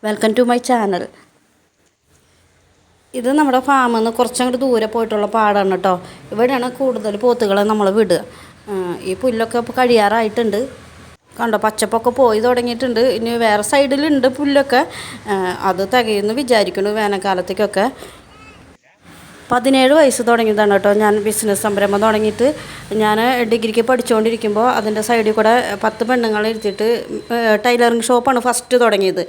Welcome to my channel. ഇത് നമ്മുടെ ഫാമിൽ നിന്ന് കുറച്ചങ്ങോട്ട് ദൂരെ പോയിട്ടുള്ള പാടാണ് കേട്ടോ. ഇവിടെയാണ് കൂടുതൽ പോത്തുകളെ നമ്മൾ വിടുക. ഈ പുല്ലൊക്കെ ഇപ്പോൾ കഴിയാറായിട്ടുണ്ട്. കണ്ടോ, പച്ചപ്പൊക്കെ പോയി തുടങ്ങിയിട്ടുണ്ട്. ഇനി വേറെ സൈഡിലുണ്ട് പുല്ലൊക്കെ. അത് തികയെന്ന് വിചാരിക്കുന്നു വേനൽക്കാലത്തേക്കൊക്കെ. 17 വയസ്സ് തുടങ്ങിയതാണ് കേട്ടോ ഞാൻ ബിസിനസ് സംരംഭം തുടങ്ങിയിട്ട്. ഞാൻ ഡിഗ്രിക്ക് പഠിച്ചുകൊണ്ടിരിക്കുമ്പോൾ അതിൻ്റെ സൈഡിൽ കൂടെ 10 പെണ്ണുങ്ങളെ ഇരുത്തിയിട്ട് ടൈലറിങ് ഷോപ്പാണ് ഫസ്റ്റ് തുടങ്ങിയത്.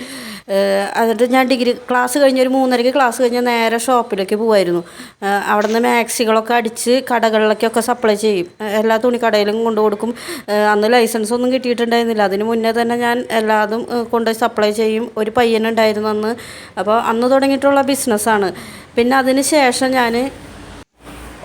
എന്നിട്ട് ഞാൻ ഡിഗ്രി ക്ലാസ് കഴിഞ്ഞ് ഒരു 3:30 ക്ലാസ് കഴിഞ്ഞ് നേരെ ഷോപ്പിലേക്ക് പോകുമായിരുന്നു. അവിടെ നിന്ന് മാക്സികളൊക്കെ അടിച്ച് കടകളിലേക്കൊക്കെ സപ്ലൈ ചെയ്യും. എല്ലാ തുണിക്കടയിലും കൊണ്ടു കൊടുക്കും. അന്ന് ലൈസൻസ് ഒന്നും കിട്ടിയിട്ടുണ്ടായിരുന്നില്ല. അതിന് മുന്നേ തന്നെ ഞാൻ എല്ലാതും കൊണ്ടുപോയി സപ്ലൈ ചെയ്യും. ഒരു പയ്യനുണ്ടായിരുന്നു അന്ന്. അപ്പോൾ അന്ന് തുടങ്ങിയിട്ടുള്ള ബിസിനസ്സാണ്. പിന്നെ അതിന് ശേഷം ഞാൻ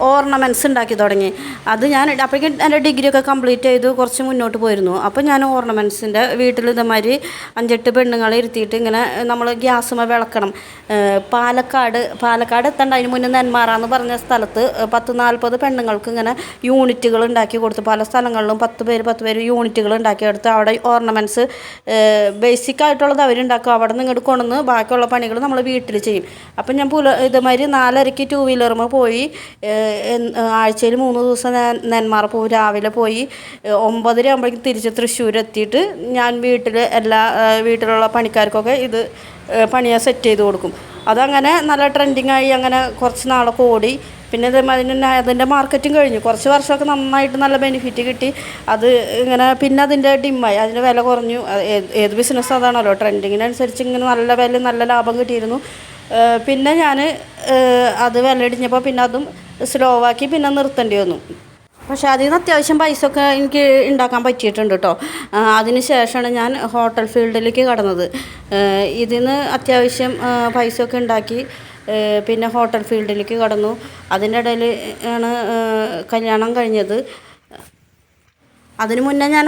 ഓർണമെൻറ്റ്സ് ഉണ്ടാക്കി തുടങ്ങി. അത് ഞാൻ അപ്പോഴേക്കും എൻ്റെ ഡിഗ്രിയൊക്കെ കംപ്ലീറ്റ് ചെയ്തു കുറച്ച് മുന്നോട്ട് പോയിരുന്നു. അപ്പോൾ ഞാൻ ഓർണമെൻറ്റ്സിൻ്റെ വീട്ടിൽ ഇതേമാതിരി 5-8 പെണ്ണുങ്ങളെ ഇരുത്തിയിട്ട് ഇങ്ങനെ നമ്മൾ ഗ്യാസുമേ വിളക്കണം. പാലക്കാട് എത്തണ്ട, അതിന് മുന്നേ നെന്മാറ എന്ന് പറഞ്ഞ സ്ഥലത്ത് 10-40 പെണ്ണുങ്ങൾക്ക് ഇങ്ങനെ യൂണിറ്റുകൾ ഉണ്ടാക്കി കൊടുത്തു. പല സ്ഥലങ്ങളിലും 10 പേര് യൂണിറ്റുകൾ ഉണ്ടാക്കിയെടുത്ത് അവിടെ ഓർണമെൻറ്റ്സ് ബേസിക് ആയിട്ടുള്ളത് അവരുണ്ടാക്കും. അവിടെ നിന്ന് ഇങ്ങോട്ട് കൊണ്ടുവന്ന് ബാക്കിയുള്ള പണികൾ നമ്മൾ വീട്ടിൽ ചെയ്യും. അപ്പം ഞാൻ ഇതേമാതിരി 4:30 2 വീലറുമ്പോൾ പോയി ആഴ്ചയിൽ 3 ദിവസം നെന്മാറ പോകും. രാവിലെ പോയി 9:30 ആകുമ്പോഴേക്കും തിരിച്ച് തൃശ്ശൂർ എത്തിയിട്ട് ഞാൻ വീട്ടിലുള്ള പണിക്കാർക്കൊക്കെ ഇത് പണിയാൻ സെറ്റ് ചെയ്ത് കൊടുക്കും. അതങ്ങനെ നല്ല ട്രെൻഡിങ്ങായി അങ്ങനെ കുറച്ച് നാളൊക്കെ ഓടി. പിന്നെ അതിൻ്റെ മാർക്കറ്റും കഴിഞ്ഞു. കുറച്ച് വർഷമൊക്കെ നന്നായിട്ട് നല്ല ബെനിഫിറ്റ് കിട്ടി. അത് ഇങ്ങനെ പിന്നെ അതിൻ്റെ ഡിമ്മായി, അതിൻ്റെ വില കുറഞ്ഞു. ഏത് ബിസിനസ് അതാണല്ലോ, ട്രെൻഡിങ്ങിനനുസരിച്ച് ഇങ്ങനെ നല്ല വില നല്ല ലാഭം കിട്ടിയിരുന്നു. പിന്നെ ഞാൻ അത് വില ഇടിഞ്ഞപ്പോൾ പിന്നെ അതും സ്ലോ ആക്കി പിന്നെ നിർത്തേണ്ടി വന്നു. പക്ഷേ അതിൽ നിന്ന് അത്യാവശ്യം പൈസ ഒക്കെ എനിക്ക് ഉണ്ടാക്കാൻ പറ്റിയിട്ടുണ്ട് കേട്ടോ. അതിന് ശേഷമാണ് ഞാൻ ഹോട്ടൽ ഫീൽഡിലേക്ക് കടന്നത്. ഇതിൽ നിന്ന് അത്യാവശ്യം പൈസ ഒക്കെ ഉണ്ടാക്കി പിന്നെ ഹോട്ടൽ ഫീൽഡിലേക്ക് കടന്നു. അതിൻ്റെ ഇടയിൽ ആണ് കല്യാണം കഴിഞ്ഞത്. അതിന് മുന്നേ ഞാൻ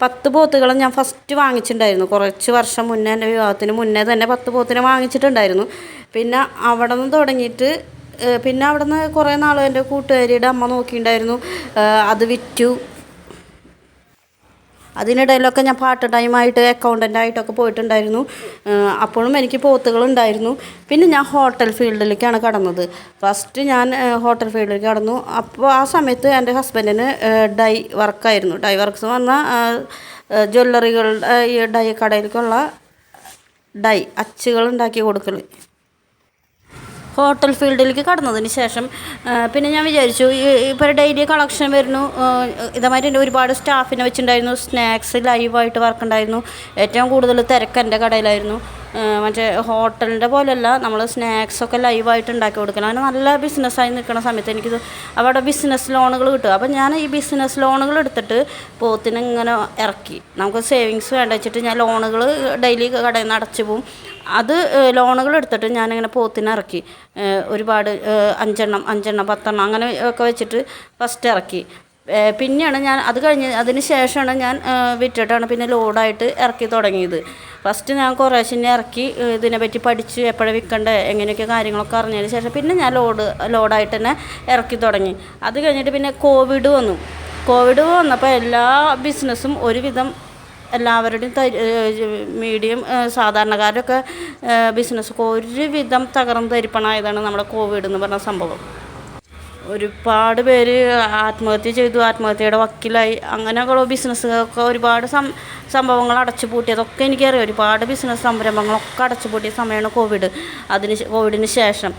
10 പോത്തുകളെ ഞാൻ വാങ്ങിച്ചിട്ടുണ്ടായിരുന്നു. കുറച്ച് വർഷം മുന്നേ, എൻ്റെ വിവാഹത്തിന് മുന്നേ തന്നെ 10 പോത്തിനെ വാങ്ങിച്ചിട്ടുണ്ടായിരുന്നു. പിന്നെ അവിടെ നിന്ന് തുടങ്ങിയിട്ട് പിന്നെ അവിടെ നിന്ന് കുറേ നാൾ എൻ്റെ കൂട്ടുകാരിയുടെ അമ്മ നോക്കിയിട്ടുണ്ടായിരുന്നു. അത് വിറ്റു. അതിനിടയിലൊക്കെ ഞാൻ പാർട്ട് ടൈമായിട്ട് അക്കൗണ്ടൻ്റായിട്ടൊക്കെ പോയിട്ടുണ്ടായിരുന്നു. അപ്പോഴും എനിക്ക് പോത്തുകളുണ്ടായിരുന്നു. പിന്നെ ഞാൻ ഹോട്ടൽ ഫീൽഡിലേക്കാണ് കടന്നത്. ഫസ്റ്റ് ഞാൻ ഹോട്ടൽ ഫീൽഡിലേക്ക് കടന്നു. അപ്പോൾ ആ സമയത്ത് എൻ്റെ ഹസ്ബൻഡിന് ഡൈ വർക്കായിരുന്നു. ഡൈ വർക്ക്സ് പറഞ്ഞാൽ ജ്വല്ലറികളുടെ ഈ ഡൈ കടയിലേക്കുള്ള ഡൈ അച്ചുകൾ ഉണ്ടാക്കി കൊടുക്കൽ. ഹോട്ടൽ ഫീൽഡിലേക്ക് കടന്നതിന് ശേഷം പിന്നെ ഞാൻ വിചാരിച്ചു ഇപ്പോൾ ഡെയിലി കളക്ഷൻ വരുന്നു. ഇതേമാതിരി എൻ്റെ ഒരുപാട് സ്റ്റാഫിനെ വെച്ചിട്ടുണ്ടായിരുന്നു. സ്നാക്സ് ലൈവായിട്ട് വർക്ക് ഉണ്ടായിരുന്നു. ഏറ്റവും കൂടുതൽ തിരക്ക് എൻ്റെ കടയിലായിരുന്നു. മറ്റേ ഹോട്ടലിൻ്റെ പോലെയല്ല, നമ്മൾ സ്നാക്സൊക്കെ ലൈവായിട്ട് ഉണ്ടാക്കി കൊടുക്കണം. അങ്ങനെ നല്ല ബിസിനസ്സായി നിൽക്കുന്ന സമയത്ത് എനിക്കിത് അവിടെ ബിസിനസ് ലോണുകൾ കിട്ടും. അപ്പോൾ ഞാൻ ഈ ബിസിനസ് ലോണുകൾ എടുത്തിട്ട് പോത്തിന് ഇങ്ങനെ ഇറക്കി. നമുക്ക് സേവിങ്സ് വേണ്ട വെച്ചിട്ട് ഞാൻ ലോണുകൾ ഡെയിലി കടയിൽ നിന്ന് അടച്ചു പോവും. അത് ലോണുകൾ എടുത്തിട്ട് ഞാനിങ്ങനെ പോത്തിന് ഇറക്കി. ഒരുപാട് 5 10 അങ്ങനെ ഒക്കെ വെച്ചിട്ട് ഫസ്റ്റ് ഇറക്കി. പിന്നെയാണ് ഞാൻ അത് കഴിഞ്ഞ് അതിന് ശേഷമാണ് ഞാൻ വിറ്റിട്ടാണ് പിന്നെ ലോഡായിട്ട് ഇറക്കി തുടങ്ങിയത്. ഫസ്റ്റ് ഞാൻ കുറേശ്ശെ ഇറക്കി ഇതിനെപ്പറ്റി പഠിച്ച് എപ്പോഴും വിൽക്കണ്ടേ എങ്ങനെയൊക്കെ കാര്യങ്ങളൊക്കെ അറിഞ്ഞതിന് ശേഷം പിന്നെ ഞാൻ ലോഡായിട്ട് തന്നെ ഇറക്കി തുടങ്ങി. അത് കഴിഞ്ഞിട്ട് പിന്നെ കോവിഡ് വന്നപ്പോൾ എല്ലാ ബിസിനസ്സും ഒരുവിധം എല്ലാവരുടെയും മീഡിയം സാധാരണക്കാരൊക്കെ ബിസിനസ്സൊക്കെ ഒരുവിധം തകർന്ന് തരിപ്പണമായതാണ് നമ്മുടെ കോവിഡ് എന്ന് പറഞ്ഞ സംഭവം. ഒരുപാട് പേര് ആത്മഹത്യ ചെയ്തു, ആത്മഹത്യയുടെ വക്കിലായി. അങ്ങനെയൊക്കെയുള്ള ബിസിനസ്സൊക്കെ ഒരുപാട് സംഭവങ്ങൾ അടച്ചു പൂട്ടിയതൊക്കെ എനിക്കറിയാം. ഒരുപാട് ബിസിനസ് സംരംഭങ്ങളൊക്കെ അടച്ചു പൂട്ടിയ സമയമാണ് കോവിഡിന് ശേഷം.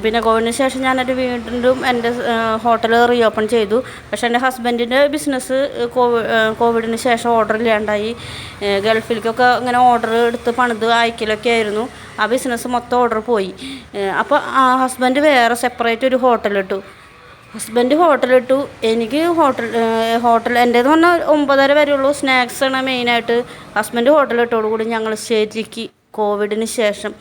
പിന്നെ കോവിഡിന് ശേഷം ഞാനൊരു വീണ്ടും എൻ്റെ ഹോട്ടൽ റീഓപ്പൺ ചെയ്തു. പക്ഷേ എൻ്റെ ഹസ്ബൻഡിൻ്റെ ബിസിനസ് കോവിഡിന് ശേഷം ഓർഡർ ഇല്ലാണ്ടായി. ഗൾഫിലേക്കൊക്കെ ഇങ്ങനെ ഓർഡർ എടുത്ത് പണിത് അയക്കലൊക്കെ ആയിരുന്നു. ആ ബിസിനസ് മൊത്തം ഓർഡർ പോയി. അപ്പോൾ ആ ഹസ്ബൻഡ് വേറെ സെപ്പറേറ്റ് ഒരു ഹോട്ടലിട്ടു. എനിക്ക് ഹോട്ടൽ എൻ്റേത് പറഞ്ഞാൽ 9:30 വരെയുള്ളൂ. സ്നാക്സാണ് മെയിനായിട്ട്. ഹസ്ബൻഡ് ഹോട്ടലിട്ടോടുകൂടി ഞങ്ങൾ ശരിക്ക് കോവിഡിന് ശേഷം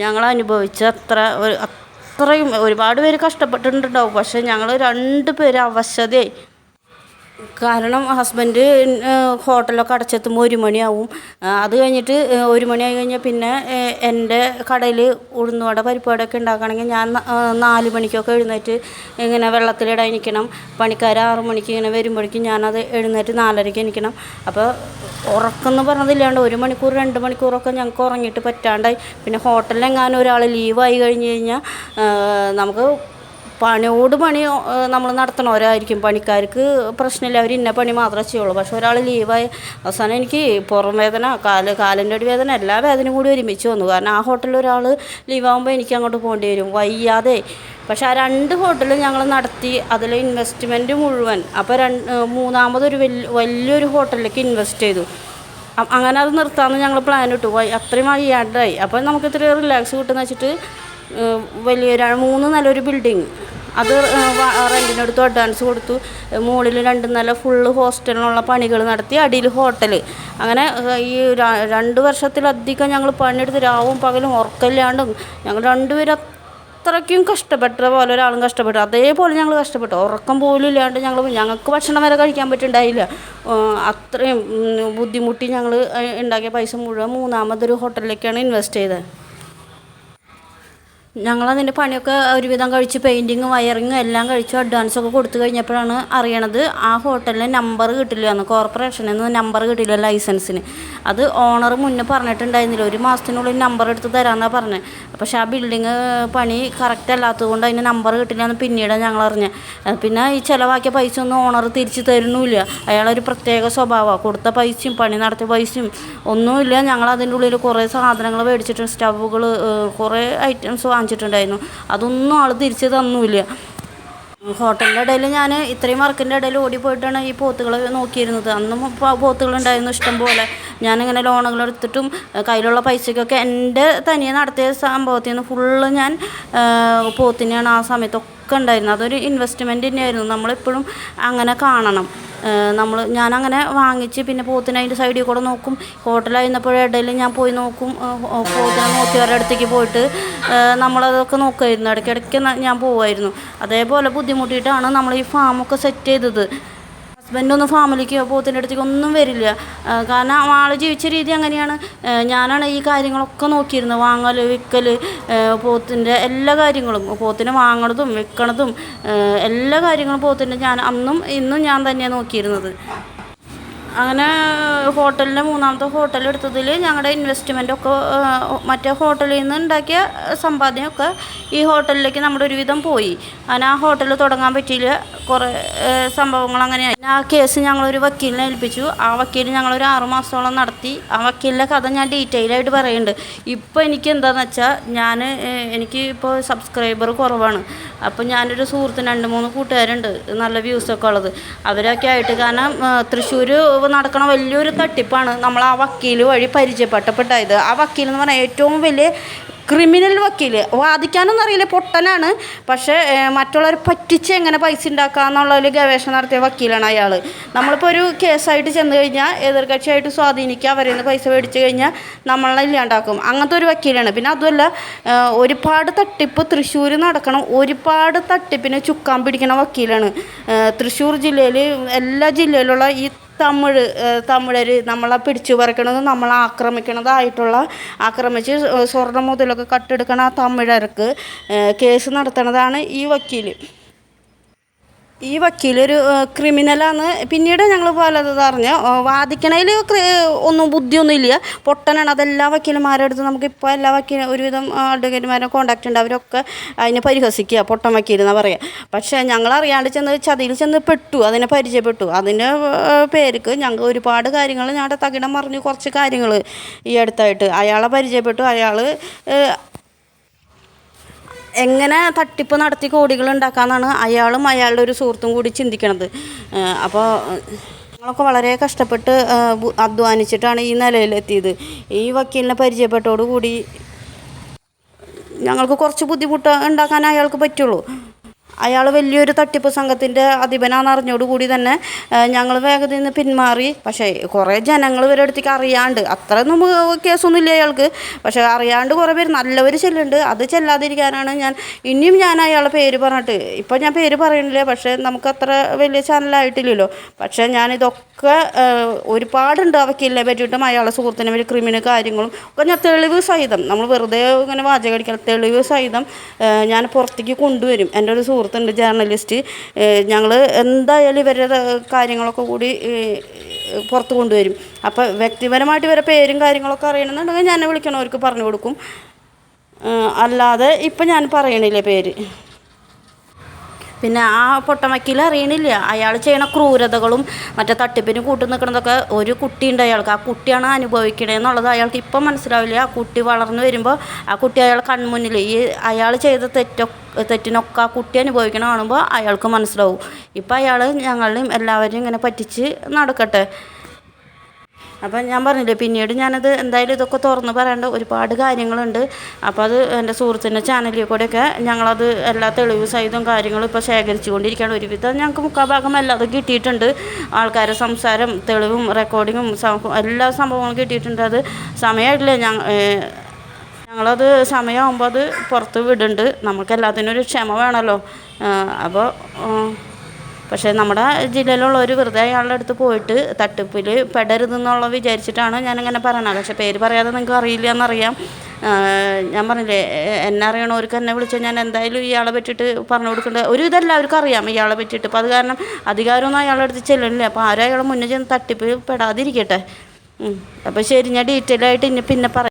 ഞങ്ങൾ അനുഭവിച്ച അത്രയും ഒരുപാട് പേര് കഷ്ടപ്പെട്ടിട്ടുണ്ടാവും. പക്ഷേ ഞങ്ങൾ 2 പേര് അവശതയായി. കാരണം ഹസ്ബൻഡ് ഹോട്ടലൊക്കെ അടച്ചെത്തുമ്പോൾ 1 മണിയാവും. അത് കഴിഞ്ഞിട്ട് 1 മണിയായി കഴിഞ്ഞാൽ പിന്നെ എൻ്റെ കടയിൽ ഉഴുന്നുവട പരിപ്പുവടയൊക്കെ ഉണ്ടാക്കുകയാണെങ്കിൽ ഞാൻ 4 മണിക്കൊക്കെ എഴുന്നേറ്റ് ഇങ്ങനെ വെള്ളത്തിലിടാൻ നിൽക്കണം. പണിക്കാർ 6 മണിക്ക് ഇങ്ങനെ വരുമ്പോഴേക്കും ഞാനത് എഴുന്നേറ്റ് 4:30ക്ക് എണീക്കണം. അപ്പോൾ ഉറക്കമെന്ന് പറഞ്ഞതില്ലാണ്ട് 1 മണിക്കൂർ 2 മണിക്കൂറൊക്കെ ഞങ്ങൾക്ക് ഉറങ്ങിയിട്ട് പറ്റാണ്ടായി. പിന്നെ ഹോട്ടലിലെങ്ങാനും ഒരാൾ ലീവായി കഴിഞ്ഞ് കഴിഞ്ഞാൽ നമുക്ക് പണിയോട് പണി നമ്മൾ നടത്തണവരായിരിക്കും. പണിക്കാർക്ക് പ്രശ്നമില്ല, അവർ ഇന്ന പണി മാത്രമേ ചെയ്യുള്ളൂ. പക്ഷെ ഒരാൾ ലീവായി അവസാനം എനിക്ക് പുറം വേദന, കാലിൻ്റെ അടി വേദന, എല്ലാ വേദനയും കൂടി ഒരുമിച്ച് വന്നു. കാരണം ആ ഹോട്ടലിൽ ഒരാൾ ലീവാകുമ്പോൾ എനിക്ക് അങ്ങോട്ട് പോകേണ്ടി വരും വയ്യാതെ. പക്ഷെ ആ 2 ഹോട്ടലും ഞങ്ങൾ നടത്തി, അതിൽ ഇൻവെസ്റ്റ്മെൻറ്റ് മുഴുവൻ. അപ്പോൾ മൂന്നാമതൊരു വലിയൊരു ഹോട്ടലിലേക്ക് ഇൻവെസ്റ്റ് ചെയ്തു. അങ്ങനെ അത് നിർത്താമെന്ന് ഞങ്ങൾ പ്ലാൻ ഇട്ടു. അത്രയും വയ്യാണ്ടായി. അപ്പോൾ നമുക്ക് ഇത്തിരി റിലാക്സ് കിട്ടുമെന്ന് വെച്ചിട്ട് വലിയ 3 നിലയൊരു ബിൽഡിങ് അത് റെൻറ്റിനെടുത്തു, അഡ്വാൻസ് കൊടുത്തു. മുകളിൽ 2 നില ഫുള്ള് ഹോസ്റ്റലിനുള്ള പണികൾ നടത്തി, അടിയിൽ ഹോട്ടൽ. അങ്ങനെ ഈ 2 വർഷത്തിലധികം ഞങ്ങൾ പണിയെടുത്ത് രാവും പകലും ഉറക്കമില്ലാണ്ടും ഞങ്ങൾ 2 പേരും അത്രയ്ക്കും കഷ്ടപ്പെട്ട പോലെ ഒരാളും കഷ്ടപ്പെട്ടു. അതേപോലെ ഞങ്ങൾ കഷ്ടപ്പെട്ടു. ഉറക്കം പോലും ഇല്ലാണ്ട് ഞങ്ങൾക്ക് ഭക്ഷണം വരെ കഴിക്കാൻ പറ്റുന്നുണ്ടായില്ല. അത്രയും ബുദ്ധിമുട്ടി ഞങ്ങൾ ഉണ്ടാക്കിയ പൈസ മുഴുവൻ മൂന്നാമതൊരു ഹോട്ടലിലേക്കാണ് ഇൻവെസ്റ്റ് ചെയ്തത്. ഞങ്ങളതിൻ്റെ പണിയൊക്കെ ഒരുവിധം കഴിച്ച് പെയിൻറ്റിങ്ങും വയറിങ്ങും എല്ലാം കഴിച്ചു അഡ്വാൻസൊക്കെ കൊടുത്തു കഴിഞ്ഞപ്പോഴാണ് അറിയണത് ആ ഹോട്ടലിന് നമ്പർ കിട്ടില്ല എന്ന്. കോർപ്പറേഷനിൽ നിന്ന് നമ്പർ കിട്ടില്ല ലൈസൻസിന്. അത് ഓണർ മുന്നേ പറഞ്ഞിട്ടുണ്ടായിരുന്നില്ല, 1 മാസത്തിനുള്ളിൽ നമ്പർ എടുത്ത് തരാമെന്നാണ് പറഞ്ഞത്. പക്ഷേ ആ ബിൽഡിങ് പണി കറക്റ്റ് അല്ലാത്തത് കൊണ്ട് അതിന് നമ്പർ കിട്ടില്ല എന്ന് പിന്നീടാണ് ഞങ്ങൾ അറിഞ്ഞത്. പിന്നെ ഈ ചിലവാക്കിയ പൈസ ഒന്നും ഓണർ തിരിച്ച് തരുന്നുമില്ല. അയാളൊരു പ്രത്യേക സ്വഭാവമാണ്. കൊടുത്ത പൈസയും പണി നടത്തിയ പൈസയും ഒന്നുമില്ല. ഞങ്ങൾ അതിൻ്റെ ഉള്ളിൽ കുറേ സാധനങ്ങൾ മേടിച്ചിട്ടുണ്ട്, സ്റ്റൗവുകൾ, കുറേ ഐറ്റംസ് വാങ്ങിച്ചിട്ടുണ്ടായിരുന്നു. അതൊന്നും ആൾ തിരിച്ച് തന്നുമില്ല. ഹോട്ടലിൻ്റെ ഇടയിൽ ഞാൻ ഇത്രയും വർക്കിൻ്റെ ഇടയിൽ ഓടിപ്പോയിട്ടാണ് ഈ പോത്തുകൾ നോക്കിയിരുന്നത്. അന്നും പോത്തുകളുണ്ടായിരുന്നു ഇഷ്ടം പോലെ. ഞാനിങ്ങനെ ലോണുകൾ എടുത്തിട്ടും കയ്യിലുള്ള പൈസയ്ക്കൊക്കെ എൻ്റെ തനിയെ നടത്തിയ സംഭവത്തിൽ നിന്ന് ഫുള്ള് ഞാൻ പോത്തിനെയാണ് ആ സമയത്തൊക്കെ ഉണ്ടായിരുന്നത്. അതൊരു ഇൻവെസ്റ്റ്മെൻറ്റ് തന്നെയായിരുന്നു. നമ്മളെപ്പോഴും അങ്ങനെ കാണണം. ഞാനങ്ങനെ വാങ്ങിച്ച് പിന്നെ പോത്തിനെ അതിൻ്റെ സൈഡിൽ കൂടെ നോക്കും. ഹോട്ടലായിരുന്നപ്പോഴിടയിൽ ഞാൻ പോയി നോക്കും. പോത്തിനെ നോക്കിയവരുടെ അടുത്തേക്ക് പോയിട്ട് നമ്മളതൊക്കെ നോക്കുമായിരുന്നു. ഇടയ്ക്കിടയ്ക്ക് ഞാൻ പോവുമായിരുന്നു. അതേപോലെ ബുദ്ധിമുട്ടിയിട്ടാണ് നമ്മൾ ഈ ഫാമൊക്കെ സെറ്റ് ചെയ്തത്. ഹസ്ബൻഡൊന്നും ഫാമിലിക്ക് പോത്തിൻ്റെ അടുത്തേക്ക് ഒന്നും വരില്ല. കാരണം ആൾ ജീവിച്ച രീതി അങ്ങനെയാണ്. ഞാനാണ് ഈ കാര്യങ്ങളൊക്കെ നോക്കിയിരുന്നത്. വാങ്ങൽ, വിൽക്കൽ, പോത്തിൻ്റെ എല്ലാ കാര്യങ്ങളും, പോത്തിനെ വാങ്ങണതും വിൽക്കണതും എല്ലാ കാര്യങ്ങളും പോത്തിൻ്റെ അന്നും ഇന്നും ഞാൻ തന്നെയാണ് നോക്കിയിരുന്നത്. അങ്ങനെ ഹോട്ടലിൻ്റെ മൂന്നാമത്തെ ഹോട്ടൽ എടുത്തതിൽ ഞങ്ങളുടെ ഇൻവെസ്റ്റ്മെൻറ്റൊക്കെ മറ്റേ ഹോട്ടലിൽ നിന്ന് ഉണ്ടാക്കിയ സമ്പാദ്യമൊക്കെ ഈ ഹോട്ടലിലേക്ക് നമ്മുടെ ഒരുവിധം പോയി. അങ്ങനെ ആ ഹോട്ടൽ തുടങ്ങാൻ പറ്റിയില്ല. കുറേ സംഭവങ്ങൾ അങ്ങനെയായി. ആ കേസ് ഞങ്ങളൊരു വക്കീലിനെ ഏൽപ്പിച്ചു. ആ വക്കീൽ ഞങ്ങളൊരു 6 മാസത്തോളം നടത്തി. ആ വക്കീലിൻ്റെ കഥ ഞാൻ ഡീറ്റെയിലായിട്ട് പറയുന്നുണ്ട്. ഇപ്പോൾ എനിക്ക് എന്താണെന്ന് വെച്ചാൽ എനിക്ക് ഇപ്പോൾ സബ്സ്ക്രൈബർ കുറവാണ്. അപ്പോൾ ഞാനൊരു സുഹൃത്തിന് 2-3 കൂട്ടുകാരുണ്ട് നല്ല വ്യൂസൊക്കെ ഉള്ളത്. അവരൊക്കെ ആയിട്ട്, കാരണം തൃശ്ശൂർ നടക്കണ വലിയൊരു തട്ടിപ്പാണ് നമ്മൾ ആ വക്കീൽ വഴി പരിചയപ്പെട്ടതായത്. ആ വക്കീൽ എന്ന് പറഞ്ഞാൽ ഏറ്റവും വലിയ ക്രിമിനൽ വക്കീൽ. വാദിക്കാനൊന്നും അറിയില്ല, പൊട്ടനാണ്. പക്ഷേ മറ്റുള്ളവരെ പറ്റിച്ച് എങ്ങനെ പൈസ ഉണ്ടാക്കാമെന്നുള്ളൊരു ഗവേഷണം നടത്തിയ വക്കീലാണ് അയാൾ. നമ്മളിപ്പോൾ ഒരു കേസായിട്ട് ചെന്ന് കഴിഞ്ഞാൽ എതിർകക്ഷിയായിട്ട് സ്വാധീനിക്കുക, അവരിൽ നിന്ന് പൈസ മേടിച്ച് കഴിഞ്ഞാൽ നമ്മളെ ഇല്ലാണ്ടാക്കും. അങ്ങനത്തെ ഒരു വക്കീലാണ്. പിന്നെ അതുമല്ല, ഒരുപാട് തട്ടിപ്പ് തൃശ്ശൂർ നടക്കണം, ഒരുപാട് തട്ടിപ്പിന് ചുക്കാൻ പിടിക്കണ വക്കീലാണ്. തൃശ്ശൂർ ജില്ലയിൽ എല്ലാ ജില്ലയിലുള്ള ഈ തമിഴർ നമ്മളെ പിടിച്ചു പറിക്കണതും നമ്മളെ ആക്രമിച്ച് സ്വർണ്ണ മുതലൊക്കെ കട്ടെടുക്കണ ആ തമിഴർക്ക് കേസ് നടത്തണതാണ് ഈ വക്കീൽ. ഈ വക്കീലൊരു ക്രിമിനലാണ്. പിന്നീട് ഞങ്ങൾ പലത് അറിഞ്ഞ് വാദിക്കണതിൽ ഒന്നും ബുദ്ധിയൊന്നും ഇല്ല, പൊട്ടനാണ്. അതെല്ലാ വക്കീലന്മാരുടെ അടുത്ത് നമുക്കിപ്പോൾ എല്ലാ ഒരുവിധം അഡ്വക്കേറ്റുമാരെ കോൺടാക്റ്റ് ഉണ്ട്. അവരൊക്കെ അതിനെ പരിഹസിക്കുക, പൊട്ടൻ വക്കീൽ എന്നാണ് പറയുക. പക്ഷേ ഞങ്ങളറിയാണ്ട് ചതിയിൽ ചെന്ന് പെട്ടു, അതിനെ പരിചയപ്പെട്ടു. അതിൻ്റെ പേർക്ക് ഞങ്ങൾ ഒരുപാട് കാര്യങ്ങൾ ഞങ്ങളുടെ തകിടം മറിഞ്ഞു. കുറച്ച് കാര്യങ്ങൾ ഈ അടുത്തായിട്ട് അയാളെ പരിചയപ്പെട്ടു. അയാൾ എങ്ങനെ തട്ടിപ്പ് നടത്തി കോടികൾ ഉണ്ടാക്കാമെന്നാണ് അയാളും അയാളുടെ ഒരു സുഹൃത്തും കൂടി ചിന്തിക്കണത്. അപ്പോൾ ഞങ്ങളൊക്കെ വളരെ കഷ്ടപ്പെട്ട് അധ്വാനിച്ചിട്ടാണ് ഈ നിലയിലെത്തിയത്. ഈ വക്കീലിനെ പരിചയപ്പെട്ടോടുകൂടി ഞങ്ങൾക്ക് കുറച്ച് ബുദ്ധിമുട്ട് ഉണ്ടാക്കാൻ അയാൾക്ക് പറ്റുള്ളൂ. അയാൾ വലിയൊരു തട്ടിപ്പ് സംഘത്തിൻ്റെ അധിപനാണെന്ന് അറിഞ്ഞോടുകൂടി തന്നെ ഞങ്ങൾ വേഗത്തിൽ നിന്ന് പിന്മാറി. പക്ഷേ കുറേ ജനങ്ങൾ ഇവരുടെ അടുത്തേക്ക് അറിയാണ്ട്, അത്രയൊന്നും കേസൊന്നുമില്ല അയാൾക്ക്, പക്ഷേ അറിയാണ്ട് കുറേ പേര് നല്ലവർ ചെല്ലുന്നുണ്ട്. അത് ചെല്ലാതിരിക്കാനാണ് ഇനിയും ഞാൻ അയാളുടെ പേര് പറഞ്ഞിട്ട്, ഇപ്പം ഞാൻ പേര് പറയണില്ല, പക്ഷേ നമുക്കത്ര വലിയ ചാനലായിട്ടില്ലല്ലോ. പക്ഷേ ഞാനിതൊക്കെ ഒരുപാടുണ്ട് ആ വക്കീലിനെ പറ്റിയിട്ടും അയാളുടെ സുഹൃത്തിനെ പറ്റി ക്രിമിനൽ കാര്യങ്ങളും ഒക്കെ ഞാൻ തെളിവ് സഹിതം, നമ്മൾ വെറുതെ ഇങ്ങനെ വാചകടിക്കണം, തെളിവ് സഹിതം ഞാൻ പുറത്തേക്ക് കൊണ്ടുവരും. എൻ്റെ ഒരു സുഹൃത്തുണ്ട് ജേർണലിസ്റ്റ്, ഞങ്ങൾ എന്തായാലും ഇവരുടെ കാര്യങ്ങളൊക്കെ കൂടി പുറത്ത് കൊണ്ടുവരും. അപ്പോൾ വ്യക്തിപരമായിട്ട് ഇവരുടെ പേരും കാര്യങ്ങളൊക്കെ അറിയണമെന്നുണ്ടെങ്കിൽ ഞാൻ വിളിക്കണവർക്ക് പറഞ്ഞു കൊടുക്കും. അല്ലാതെ ഇപ്പം ഞാൻ പറയണില്ല പേര്. പിന്നെ ആ പൊട്ടൻ വക്കീൽ അറിയണില്ല അയാൾ ചെയ്യണ ക്രൂരതകളും മറ്റേ തട്ടിപ്പിന് കൂട്ടു നിൽക്കുന്നതൊക്കെ. ഒരു കുട്ടിയുണ്ട് അയാൾക്ക്, ആ കുട്ടിയാണ് അനുഭവിക്കണേന്നുള്ളത് അയാൾക്ക് ഇപ്പം മനസ്സിലാവില്ല. ആ കുട്ടി വളർന്നു വരുമ്പോൾ ആ കുട്ടി അയാൾ കൺമുന്നിൽ അയാൾ ചെയ്ത തെറ്റിനൊക്കെ ആ കുട്ടി അനുഭവിക്കണ കാണുമ്പോൾ അയാൾക്ക് മനസ്സിലാവും. ഇപ്പം അയാൾ ഞങ്ങളെയും എല്ലാവരെയും ഇങ്ങനെ പറ്റിച്ച് നടക്കട്ടെ. അപ്പം ഞാൻ പറഞ്ഞില്ലേ, പിന്നീട് ഞാനത് എന്തായാലും ഇതൊക്കെ തുറന്ന് പറയേണ്ട ഒരുപാട് കാര്യങ്ങളുണ്ട്. അപ്പോൾ അത് എൻ്റെ സുഹൃത്തിൻ്റെ ചാനലിൽ കൂടെയൊക്കെ ഞങ്ങളത് എല്ലാ തെളിവ് സഹിതം കാര്യങ്ങളും ഇപ്പോൾ ശേഖരിച്ചു കൊണ്ടിരിക്കുകയാണ്. ഒരുവിധം ഞങ്ങൾക്ക് മുക്കാഭാഗം എല്ലാതും കിട്ടിയിട്ടുണ്ട്. ആൾക്കാരുടെ സംസാരം, തെളിവും റെക്കോർഡിങ്ങും എല്ലാ സംഭവങ്ങളും കിട്ടിയിട്ടുണ്ട്. അത് സമയമായിട്ടില്ല, ഞങ്ങളത് സമയമാകുമ്പോൾ അത് പുറത്ത് വിടുന്നുണ്ട്. നമുക്ക് എല്ലാത്തിനും ഒരു ക്ഷമ വേണമല്ലോ. അപ്പോൾ പക്ഷേ നമ്മുടെ ജില്ലയിലുള്ളവർ വെറുതെ അയാളുടെ അടുത്ത് പോയിട്ട് തട്ടിപ്പിൽ പെടരുതെന്നുള്ള വിചാരിച്ചിട്ടാണ് ഞാനിങ്ങനെ പറയണത്. പക്ഷേ പേര് പറയാതെ നിങ്ങൾക്ക് അറിയില്ല എന്നറിയാം. ഞാൻ പറഞ്ഞില്ലേ, എന്നെ അറിയണവർക്ക് എന്നെ വിളിച്ചാൽ ഞാൻ എന്തായാലും ഇയാളെ പറ്റിയിട്ട് പറഞ്ഞു കൊടുക്കേണ്ട ഒരു ഇതെല്ലാവർക്കും അറിയാം ഇയാളെ പറ്റിയിട്ട്. അപ്പോൾ അത് കാരണം അധികാരമൊന്നും അയാളുടെ അടുത്ത് ചെല്ലുന്നില്ല. അപ്പോൾ ആരും അയാളെ മുന്നേ ചെന്ന് തട്ടിപ്പ് പെടാതിരിക്കട്ടെ. അപ്പോൾ ശരി, ഞാൻ ഡീറ്റെയിൽ ആയിട്ട് പിന്നെ പറയാം.